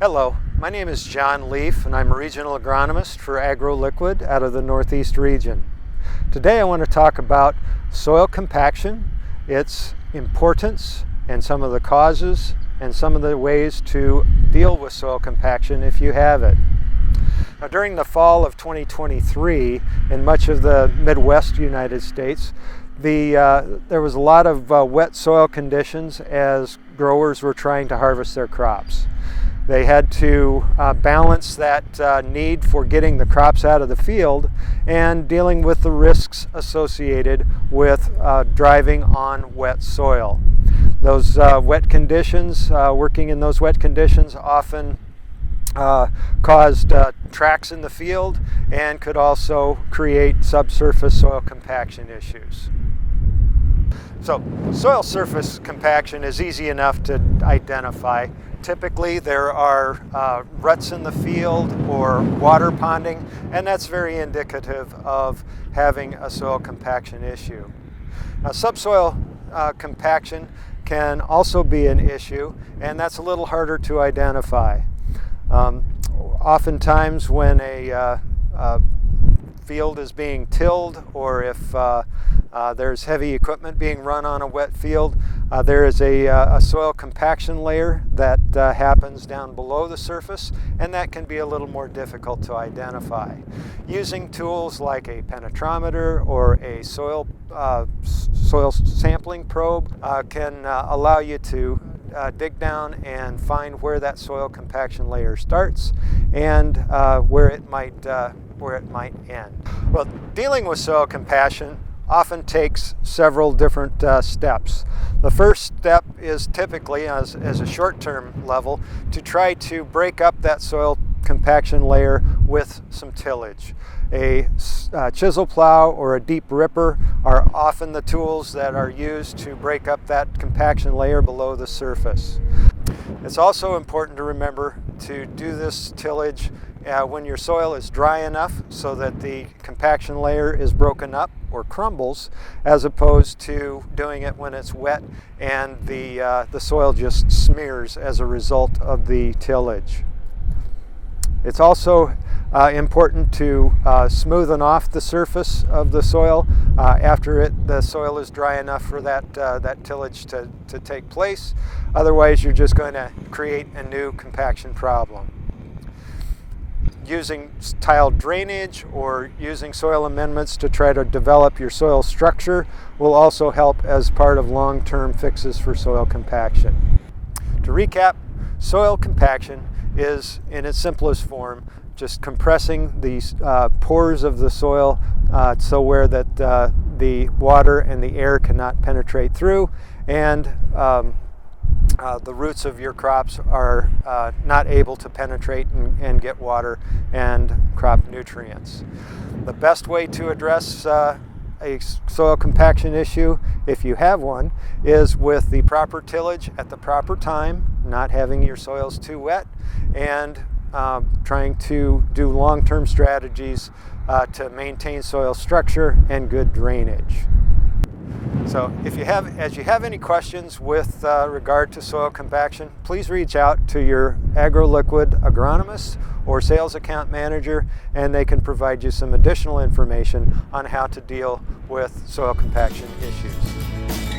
Hello, my name is John Leaf and I'm a regional agronomist for Agroliquid out of the Northeast region. Today I want to talk about soil compaction, its importance and some of the causes and some of the ways to deal with soil compaction if you have it. Now, during the fall of 2023 in much of the Midwest United States, there was a lot of wet soil conditions as growers were trying to harvest their crops. They had to balance that need for getting the crops out of the field and dealing with the risks associated with driving on wet soil. Those wet conditions, working in those wet conditions often caused tracks in the field and could also create subsurface soil compaction issues. So soil surface compaction is easy enough to identify. Typically there are ruts in the field or water ponding, and that's very indicative of having a soil compaction issue. Now, subsoil compaction can also be an issue, and that's a little harder to identify. Oftentimes when a field is being tilled, or if there's heavy equipment being run on a wet field, there is a soil compaction layer that happens down below the surface, and that can be a little more difficult to identify. Using tools like a penetrometer or a soil sampling probe can allow you to dig down and find where that soil compaction layer starts and where it might end. Well, dealing with soil compaction often takes several different steps. The first step is typically, as a short-term level, to try to break up that soil compaction layer with some tillage. A chisel plow or a deep ripper are often the tools that are used to break up that compaction layer below the surface. It's also important to remember to do this tillage when your soil is dry enough so that the compaction layer is broken up or crumbles, as opposed to doing it when it's wet and the soil just smears as a result of the tillage. It's also important to smoothen off the surface of the soil after the soil is dry enough for that tillage to take place. Otherwise, you're just going to create a new compaction problem. Using tile drainage or using soil amendments to try to develop your soil structure will also help as part of long-term fixes for soil compaction. To recap, soil compaction is, in its simplest form, just compressing these pores of the soil so where that the water and the air cannot penetrate through, and the roots of your crops are not able to penetrate and get water and crop nutrients. The best way to address a soil compaction issue, if you have one, is with the proper tillage at the proper time, not having your soils too wet, and trying to do long-term strategies to maintain soil structure and good drainage. So if you have any questions with regard to soil compaction, please reach out to your Agroliquid agronomist or sales account manager, and they can provide you some additional information on how to deal with soil compaction issues.